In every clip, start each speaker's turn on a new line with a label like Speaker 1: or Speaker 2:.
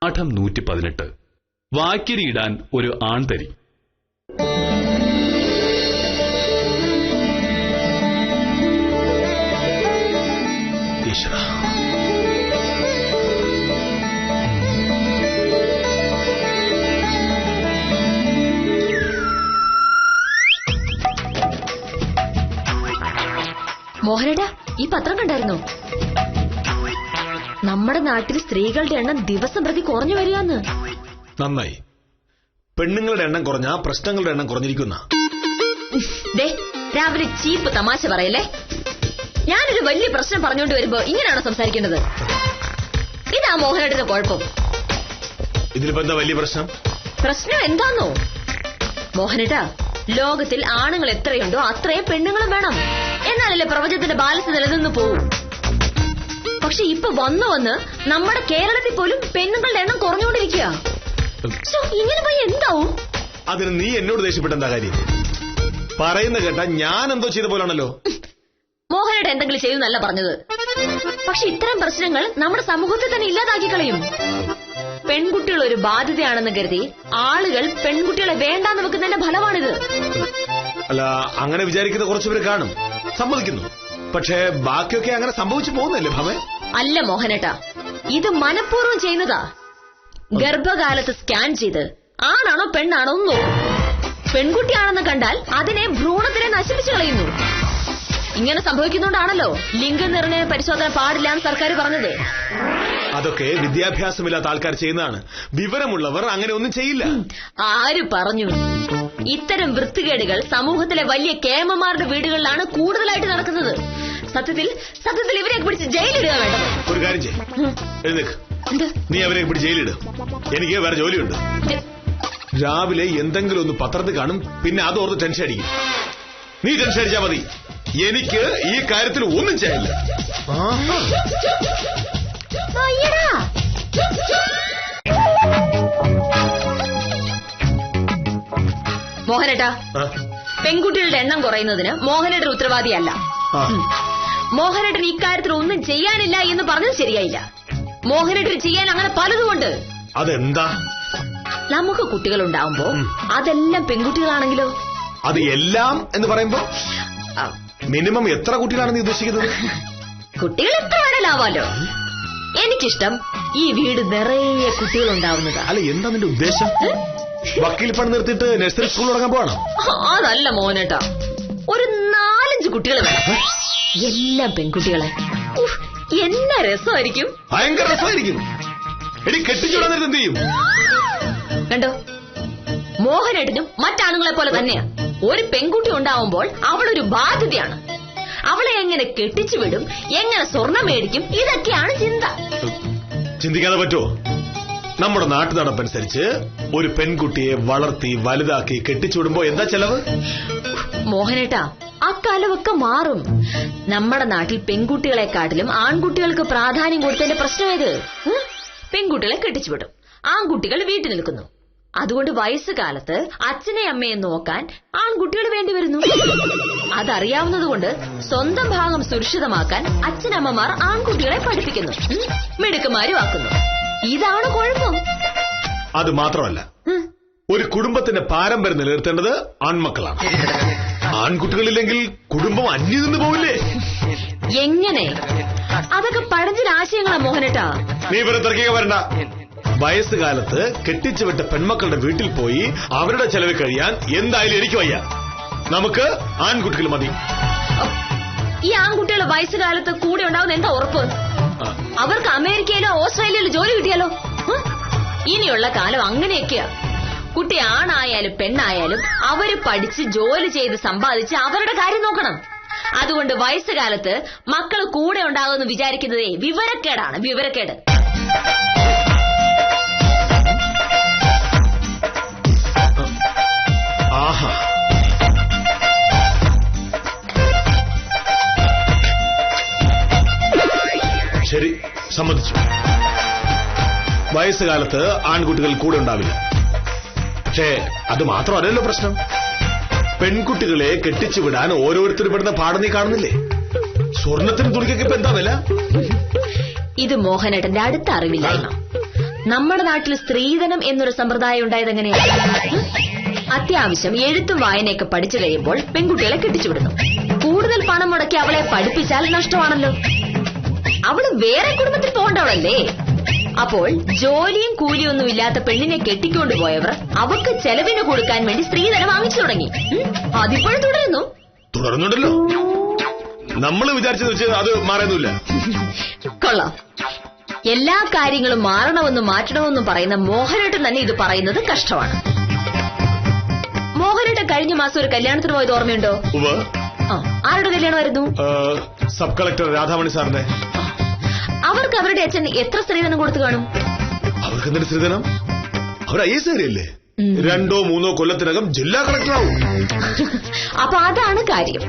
Speaker 1: പാഠം 118. വാക്കിരിയിടാൻ ഒരു ആൺതരി.
Speaker 2: മോഹനേട്ടാ, ഈ പത്രം കണ്ടായിരുന്നോ? നമ്മുടെ നാട്ടിൽ സ്ത്രീകളുടെ എണ്ണം ദിവസം പ്രതി കുറഞ്ഞു വരികയെന്ന്.
Speaker 3: നന്നായി. പെണ്ണുങ്ങളുടെ എണ്ണം കുറഞ്ഞ പ്രശ്നങ്ങളുടെ എണ്ണം കുറഞ്ഞിരിക്കുന്ന.
Speaker 2: രാവിലെ ചീപ്പ് തമാശ പറയല്ലേ. ഞാനൊരു വലിയ പ്രശ്നം പറഞ്ഞുകൊണ്ട് വരുമ്പോ ഇങ്ങനെയാണോ സംസാരിക്കേണ്ടത്? ഇതാ മോഹനേട്ടന്റെ കുഴപ്പം.
Speaker 3: ഇതിലിപ്പോ എന്താ വലിയ പ്രശ്നം?
Speaker 2: പ്രശ്നം എന്താന്നോ മോഹനേട്ടാ, ലോകത്തിൽ ആണുങ്ങൾ എത്രയുണ്ടോ അത്രയും പെണ്ണുങ്ങളും വേണം. എന്നാലല്ലേ പ്രപഞ്ചത്തിന്റെ ബാലൻസ് നിലനിന്ന് പോവും. പക്ഷെ ഇപ്പൊ വന്ന് നമ്മുടെ കേരളത്തിൽ പോലും പെണ്ണുങ്ങളുടെ എണ്ണം കുറഞ്ഞുകൊണ്ടിരിക്കുക. ഇങ്ങനെ പോയി എന്താവും?
Speaker 3: അതിന് നീ എന്നോട് ദേഷ്യപ്പെട്ട എന്താ കാര്യം? പറയുന്ന കേട്ടാ ഞാൻ എന്തോ ചെയ്ത പോലാണല്ലോ.
Speaker 2: മോഹനേട്ട എന്തെങ്കിലും ചെയ്തെന്നല്ല പറഞ്ഞത്. പക്ഷെ ഇത്തരം പ്രശ്നങ്ങൾ നമ്മുടെ സമൂഹത്തിൽ തന്നെ ഇല്ലാതാക്കി കളയും. പെൺകുട്ടികൾ ഒരു ബാധ്യതയാണെന്ന് കരുതി ആളുകൾ പെൺകുട്ടികളെ വേണ്ടാന്ന് വെക്കുന്നതിന്റെ ഫലമാണിത്.
Speaker 3: അല്ല, അങ്ങനെ വിചാരിക്കുന്ന കുറച്ചുപേര് കാണും, സമ്മതിക്കുന്നു. പക്ഷേ ബാക്കിയൊക്കെ അങ്ങനെ സംഭവിച്ചു പോകുന്നല്ലേ ഭവൻ?
Speaker 2: അല്ല മോഹനേട്ടാ, ഇത് മനഃപൂർവ്വം ചെയ്യുന്നതാ. ഗർഭകാലത്ത് സ്കാൻ ചെയ്ത് ആണാണോ പെണ്ണാണോ എന്ന് നോക്കും. പെൺകുട്ടിയാണെന്ന് കണ്ടാൽ അതിനെ ഭ്രൂണത്തിനെ നശിപ്പിച്ചു കളയുന്നു. ഇങ്ങനെ സംഭവിക്കുന്നോണ്ടാണല്ലോ ലിംഗനിർണയ പരിശോധന പാടില്ല എന്ന് സർക്കാർ പറഞ്ഞത്.
Speaker 3: അതൊക്കെ വിദ്യാഭ്യാസമില്ലാത്ത ആൾക്കാർ ചെയ്യുന്നതാണ്. വിവരമുള്ളവർ അങ്ങനെ ഒന്നും ചെയ്യില്ല.
Speaker 2: ആര് പറഞ്ഞു? ഇത്തരം വൃത്തികേടുകൾ സമൂഹത്തിലെ വലിയ കേമന്മാരുടെ വീടുകളിലാണ് കൂടുതലായിട്ട് നടക്കുന്നത്. സത്യത്തിൽ ഇവരെ പിടിച്ച് ജയിലിടുക വേണ്ടത്.
Speaker 3: ഒരു കാര്യം ചെയ്യ്, നീ അവരെ പിടിച്ച് ജയിലിടുക. എനിക്ക് വേറെ ജോലിയുണ്ട്. രാവിലെ എന്തെങ്കിലും ഒന്ന് പത്രത്തിൽ കാണും, പിന്നെ അതോർത്ത് ടെൻഷൻ അടിക്കും. നീ ടെൻഷൻ അടിച്ചാ മതി. എനിക്ക് ഈ കാര്യത്തിൽ ഒന്നും ചെയ്യില്ല.
Speaker 2: മോഹനേട്ടാ, പെൺകുട്ടികളുടെ എണ്ണം കുറയുന്നതിന് മോഹനേട്ടൻ ഉത്തരവാദിയല്ല. മോഹനേട്ടൻ ഇക്കാര്യത്തിൽ ഒന്നും ചെയ്യാനില്ല എന്ന് പറഞ്ഞത് ശരിയായില്ല. മോഹനേട്ടൻ ചെയ്യാൻ അങ്ങനെ പലതുമുണ്ട്.
Speaker 3: അതെന്താ?
Speaker 2: നമുക്ക് കുട്ടികൾ ഉണ്ടാവുമ്പോ അതെല്ലാം പെൺകുട്ടികളാണെങ്കിലോ?
Speaker 3: അത് എല്ലാം എന്ന് പറയുമ്പോ മിനിമം എത്ര കുട്ടികളാണ് നീ ഉദ്ദേശിക്കുന്നത്?
Speaker 2: കുട്ടികൾ എത്ര വേണേലാവാലോ. എനിക്കിഷ്ടം ഈ വീട് നിറയെ കുട്ടികൾ ഉണ്ടാവുന്നതാ.
Speaker 3: അല്ല, എന്താ നിന്റെ ഉദ്ദേശം? വക്കീൽ പണി നിർത്തിയിട്ട് നഴ്സറി സ്കൂൾ തുടങ്ങാൻ പോവാണോ?
Speaker 2: അതല്ല മോഹനേട്ടാ, ഒരു 4-5 കുട്ടികൾ വേണം. എല്ലാം പെൺകുട്ടികളെ. എന്നാ രസമായിരിക്കും.
Speaker 3: ഭയങ്കര രസമായിരിക്കും. എടി, കെട്ടിച്ചോടാൻ നേരത്തെ എന്ത് ചെയ്യും?
Speaker 2: കണ്ടോ, മോഹനേട്ടനും മറ്റാണുങ്ങളെ പോലെ തന്നെയാ. ഒരു പെൺകുട്ടി ഉണ്ടാവുമ്പോൾ അവളൊരു ബാധ്യതയാണ്. അവളെ എങ്ങനെ കെട്ടിച്ചു വിടും, എങ്ങനെ സ്വർണം മേടിക്കും, ഇതൊക്കെയാണ് ചിന്ത.
Speaker 3: ചിന്തിക്കാതെ പറ്റുമോ? നമ്മുടെ നാട്ടു നടപ്പനുസരിച്ച് ഒരു പെൺകുട്ടിയെ വളർത്തി വലുതാക്കി കെട്ടിച്ചുവിടുമ്പോ എന്താ ചെലവ്?
Speaker 2: മോഹനേട്ടാ, അക്കാലമൊക്കെ മാറും. നമ്മുടെ നാട്ടിൽ പെൺകുട്ടികളെക്കാട്ടിലും ആൺകുട്ടികൾക്ക് പ്രാധാന്യം കൊടുത്തതിന്റെ പ്രശ്നമേത്? പെൺകുട്ടികളെ കെട്ടിച്ചുവിടും, ആൺകുട്ടികൾ വീട്ടിൽ നിൽക്കുന്നു. അതുകൊണ്ട് വയസ്സുകാലത്ത് അച്ഛനെ അമ്മയെ നോക്കാൻ ആൺകുട്ടികൾ വേണ്ടി വരുന്നു. അതറിയാവുന്നതുകൊണ്ട് സ്വന്തം ഭാഗം സുരക്ഷിതമാക്കാൻ അച്ഛനമ്മമാർ ആൺകുട്ടികളെ പഠിപ്പിക്കുന്നു, മിടുക്കന്മാരും ആക്കുന്നു. ഇതാണ് കുഴപ്പം.
Speaker 3: അത് മാത്രമല്ല, ഒരു കുടുംബത്തിന്റെ പാരമ്പര്യം നിലനിർത്തേണ്ടത് ആൺമക്കളാണ്. ആൺകുട്ടികളില്ലെങ്കിൽ കുടുംബം അന്യം നിന്ന് പോവില്ലേ?
Speaker 2: എങ്ങനെ? അതൊക്കെ പഴഞ്ചൻ ആശയങ്ങളാ മോഹനേട്ടാ.
Speaker 3: നീ ഇവരെ തിരക്കിയ വരണ്ട. വയസ്സുകാലത്ത് കെട്ടിച്ചു വിട്ട പെൺമക്കളുടെ വീട്ടിൽ പോയി അവരുടെ ചെലവ് കഴിയാൻ എന്തായാലും എനിക്ക് വയ്യ. നമുക്ക് ആൺകുട്ടികൾ മതി.
Speaker 2: ഈ ആൺകുട്ടികൾ വയസ്സുകാലത്ത് കൂടെ ഉണ്ടാവുന്ന എന്താ ഉറപ്പ്? അവർക്ക് അമേരിക്കയിലോ ഓസ്ട്രേലിയയിലോ ജോലി കിട്ടിയാലോ? ഇനിയുള്ള കാലം അങ്ങനെയൊക്കെയാ. കുട്ടി ആണായാലും പെണ്ണായാലും അവര് പഠിച്ച് ജോലി ചെയ്ത് സമ്പാദിച്ച് അവരുടെ കാര്യം നോക്കണം. അതുകൊണ്ട് വയസ്സുകാലത്ത് മക്കൾ കൂടെ ഉണ്ടാകുമെന്ന് വിചാരിക്കുന്നതേ വിവരക്കേടാണ്, വിവരക്കേട്.
Speaker 3: ആഹാ, ശരി, സമ്മതിച്ചു. വയസ്സുകാലത്ത് ആൺകുട്ടികൾ കൂടെ ഉണ്ടാവില്ല. പക്ഷേ അത് മാത്രമല്ലല്ലോ പ്രശ്നം. പെൺകുട്ടികളെ കെട്ടിച്ചുവിടാൻ ഓരോരുത്തരും പെടുന്ന പാടം നീ കാണുന്നില്ലേ? സ്വർണത്തിന് തുണിക്കൊക്കെ ഇപ്പൊ എന്താ വില?
Speaker 2: ഇത് മോഹനേട്ടന്റെ അടുത്ത അറിവില്ലായ്മ. നമ്മുടെ നാട്ടിൽ സ്ത്രീധനം എന്നൊരു സമ്പ്രദായം ഉണ്ടായതെങ്ങനെയാണ്? അത്യാവശ്യം എഴുത്തും വായനയൊക്കെ പഠിച്ചു കഴിയുമ്പോൾ പെൺകുട്ടികളെ കെട്ടിച്ചുവിടുന്നു. കൂടുതൽ പണം മുടക്കി അവളെ പഠിപ്പിച്ചാൽ നഷ്ടമാണല്ലോ. അവള് വേറെ കുടുംബത്തിൽ പോകേണ്ടവളല്ലേ? അപ്പോൾ ജോലിയും കൂലിയൊന്നും ഇല്ലാത്ത പെണ്ണിനെ കെട്ടിക്കൊണ്ടുപോയവർ അവർക്ക് ചെലവിന് കൊടുക്കാൻ വേണ്ടി സ്ത്രീധനം വാങ്ങിച്ചു തുടങ്ങി. അതിപ്പോഴും
Speaker 3: തുടരുന്നുണ്ടല്ലോ. നമ്മൾ വിചാരിച്ചത് വെച്ച് അത് മാറുന്നില്ല.
Speaker 2: കൊള്ളാം. എല്ലാ കാര്യങ്ങളും മാറണമെന്നും മാറ്റണമെന്നും പറയുന്ന മോഹനേട്ടൻ തന്നെ ഇത് പറയുന്നത് കഷ്ടമാണ്. മോഹനേട്ടൻ കഴിഞ്ഞ മാസം ഒരു കല്യാണത്തിന് പോയത് ഓർമ്മയുണ്ടോ? ആരുടെ കല്യാണമായിരുന്നു?
Speaker 3: സബ് കളക്ടർ രാധാമണി സാറിന്റെ.
Speaker 2: അവർക്ക് അവരുടെ അച്ഛൻ എത്ര സ്ത്രീധനം കൊടുത്തു കാണും?
Speaker 3: അവർക്ക് എന്തൊരു സ്ത്രീധനം? അവർ IAS കാര്യല്ലേ? 2-3 കൊല്ലത്തിനകം ജില്ലാ കളക്ടറാവും.
Speaker 2: അപ്പൊ അതാണ് കാര്യം.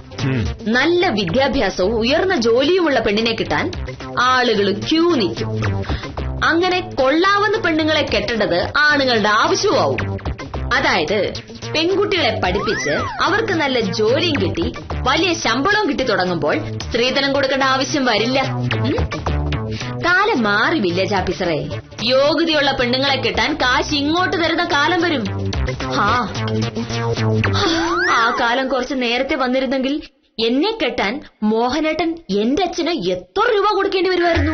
Speaker 2: നല്ല വിദ്യാഭ്യാസവും ഉയർന്ന ജോലിയുമുള്ള പെണ്ണിനെ കിട്ടാൻ ആളുകൾ ക്യൂ നിൽക്കും. അങ്ങനെ കൊള്ളാവുന്ന പെണ്ണുങ്ങളെ കെട്ടേണ്ടത് ആണുങ്ങളുടെ ആവശ്യമാവും. അതായത് പെൺകുട്ടികളെ പഠിപ്പിച്ച് അവർക്ക് നല്ല ജോലിയും കിട്ടി വലിയ ശമ്പളവും കിട്ടി തുടങ്ങുമ്പോൾ സ്ത്രീധനം കൊടുക്കേണ്ട ആവശ്യം വരില്ല. കാലം മാറി വില്ലേജ് ഓഫീസറെ. യോഗ്യതയുള്ള പെണ്ണുങ്ങളെ കിട്ടാൻ കാശ് ഇങ്ങോട്ട് തരുന്ന കാലം വരും. ആ കാലം കുറച്ച് നേരത്തെ വന്നിരുന്നെങ്കിൽ എന്നെ കെട്ടാൻ മോഹനേട്ടൻ എന്റെ അച്ഛന് എത്ര രൂപ കൊടുക്കേണ്ടി വരുമായിരുന്നു?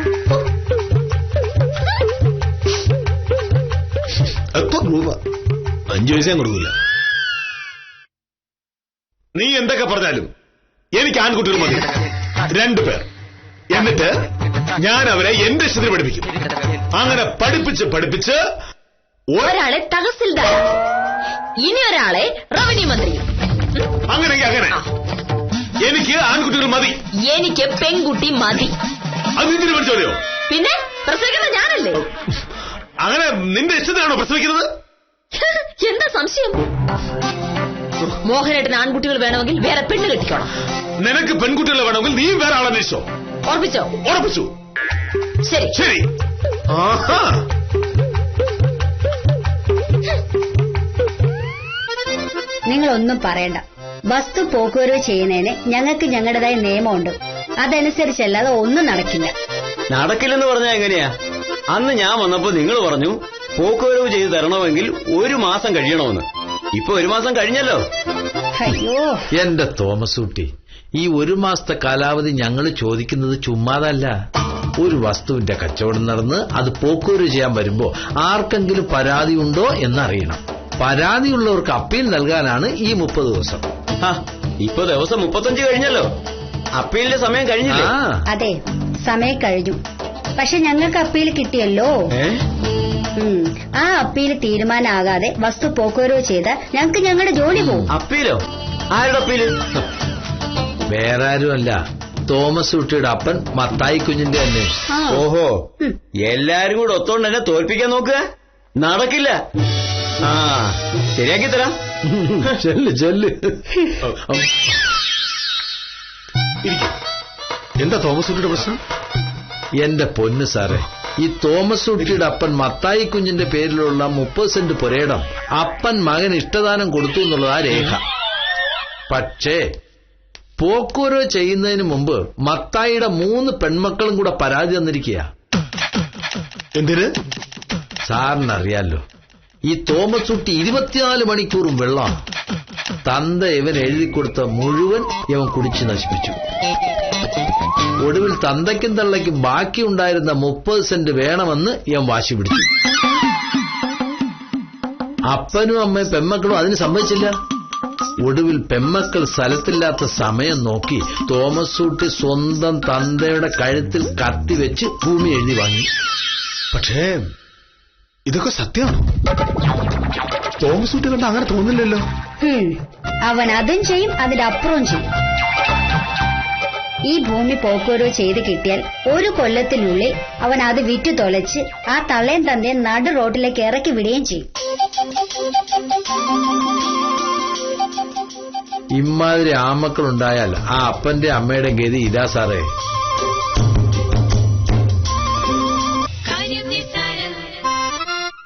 Speaker 3: എത്ര രൂപ? 5 പൈസ കൊടുക്കില്ല. നീ എന്തൊക്കെ പറഞ്ഞാലും എനിക്ക് ആൺകുട്ടികൾ മതി, 2 പേർ. എന്നിട്ട് ഞാൻ അവരെ എന്റെ ഇഷ്ടത്തിന് പഠിപ്പിക്കും. അങ്ങനെ പഠിപ്പിച്ച്
Speaker 2: ഒരാളെ തഹസിൽദാർ, ഇനി ഒരാളെ റവന്യൂ മന്ത്രി.
Speaker 3: അങ്ങനെയെങ്കിൽ അങ്ങനെ. എനിക്ക് ആൺകുട്ടികൾ മതി.
Speaker 2: എനിക്ക് പെൺകുട്ടി മതി.
Speaker 3: അത് നിന്റെ പഠിച്ചോളിയോ?
Speaker 2: പിന്നെ പ്രസവിക്കുന്നത് ഞാനല്ലേ?
Speaker 3: അങ്ങനെ നിന്റെ ഇഷ്ടത്തിനാണോ പ്രസവിക്കുന്നത്?
Speaker 2: എന്താ സംശയം? മോഹനേട്ടന് ആൺകുട്ടികൾ വേണമെങ്കിൽ വേറെ പെണ്ണ് കെട്ടിക്കോണം.
Speaker 3: നിനക്ക് പെൺകുട്ടികളെ വേണമെങ്കിൽ നീ വേറെ ആളെ അന്വേഷിച്ചോ? ഉറപ്പിച്ചു. ശരി.
Speaker 4: നിങ്ങളൊന്നും പറയണ്ട. വസ്തു പോക്കുവരവ് ചെയ്യുന്നതിന് ഞങ്ങൾക്ക് ഞങ്ങളുടേതായ നിയമമുണ്ട്. അതനുസരിച്ചല്ലാതെ ഒന്നും നടക്കില്ല.
Speaker 5: നടക്കില്ലെന്ന് പറഞ്ഞാൽ എങ്ങനെയാ? അന്ന് ഞാൻ വന്നപ്പോ നിങ്ങൾ പറഞ്ഞു പോക്കുവരവ് ചെയ്തു തരണമെങ്കിൽ 1 മാസം കഴിയണമെന്ന്. ഇപ്പൊ 1 മാസം കഴിഞ്ഞല്ലോ.
Speaker 4: അയ്യോ
Speaker 6: എന്റെ തോമസ് കുട്ടി, ഈ 1 മാസത്തെ കാലാവധി ഞങ്ങൾ ചോദിക്കുന്നത് ചുമ്മാതല്ല. ഒരു വസ്തുവിന്റെ കച്ചവടം നടന്ന് അത് പോക്കുവരവ് ചെയ്യാൻ വരുമ്പോ ആർക്കെങ്കിലും പരാതി ഉണ്ടോ എന്നറിയണം. പരാതിയുള്ളവർക്ക് അപ്പീൽ നൽകാനാണ് ഈ 30 ദിവസം.
Speaker 5: ഇപ്പൊ ദിവസം 35 കഴിഞ്ഞല്ലോ. അപ്പീലിന്റെ സമയം കഴിഞ്ഞില്ലേ?
Speaker 4: അതെ, സമയം കഴിഞ്ഞു. പക്ഷെ ഞങ്ങൾക്ക് അപ്പീൽ കിട്ടിയല്ലോ. ആ അപ്പീൽ തീരുമാനമാകാതെ വസ്തു പോക്കുവരവ് ചെയ്താൽ ഞങ്ങൾക്ക് ഞങ്ങളുടെ ജോലി പോകും.
Speaker 5: അപ്പീലോ? ആരുടെ അപ്പീല്?
Speaker 6: വേറെ ആരുമല്ല, തോമസ് കുട്ടിയുടെ അപ്പൻ മത്തായി കുഞ്ഞിന്റെ തന്നെ.
Speaker 5: ഓഹോ, എല്ലാരും കൂടെ ഒത്തോണ്ട് എന്നെ തോൽപ്പിക്കാൻ നോക്കുക? നടക്കില്ല. ശരിയാക്കി തരാം.
Speaker 6: ചെല്ല്.
Speaker 3: എന്താ തോമസ് കുട്ടിയുടെ പ്രശ്നം?
Speaker 6: എന്റെ പൊന്ന് സാറേ, ഈ തോമസ് കുട്ടിയുടെ അപ്പൻ മത്തായി കുഞ്ഞിന്റെ പേരിലുള്ള 30 സെന്റ് പുരയിടം അപ്പൻ മകൻ ഇഷ്ടദാനം കൊടുത്തു എന്നുള്ളതാ രേഖ. പക്ഷേ പോക്കുവരവ് ചെയ്യുന്നതിന് മുമ്പ് മത്തായിയുടെ 3 പെൺമക്കളും കൂടെ പരാതി തന്നിരിക്കുക.
Speaker 3: എന്തിന്?
Speaker 6: സാറിനറിയാലോ, ഈ തോമസ് കുട്ടി 24 മണിക്കൂറും വെള്ളമാണ്. തന്ത ഇവൻ എഴുതിക്കൊടുത്ത മുഴുവൻ ഇവൻ കുടിച്ചു നശിപ്പിച്ചു. ഒടുവിൽ തന്തയ്ക്കും തള്ളയ്ക്കും ബാക്കിയുണ്ടായിരുന്ന 30 സെന്റ് വേണമെന്ന് ഇവൻ വാശി പിടിച്ചു. അപ്പനും അമ്മയും പെമ്മക്കളും അതിന് സമ്മതിച്ചില്ല. ഒടുവിൽ പെമ്മക്കൾ സ്ഥലത്തില്ലാത്ത സമയം നോക്കി തോമസ് കുട്ടി സ്വന്തം തന്തയുടെ കഴുത്തിൽ കത്തിവെച്ച് ഭൂമി എഴുതി വാങ്ങി.
Speaker 3: പക്ഷേ ഇതൊക്കെ സത്യമാണോ? തോമസ് കുട്ടി കണ്ട അങ്ങനെ തോന്നില്ലല്ലോ.
Speaker 4: അവൻ അതും ചെയ്യും, അതിന്റെ അപ്പുറവും ചെയ്യും. ഈ ഭൂമി പോക്കുവരവ് ചെയ്ത് കിട്ടിയാൽ 1 കൊല്ലത്തിനുള്ളിൽ അവൻ അത് വിറ്റു തൊലച്ച് ആ തള്ളയും തന്തയും നടു റോഡിലേക്ക് ഇറക്കി വിടുകയും ചെയ്യും.
Speaker 6: ഇമാതിരി ആമക്കളുണ്ടായാൽ ആ അപ്പന്റെ അമ്മയുടെ ഗതി ഇതാ സാറേ.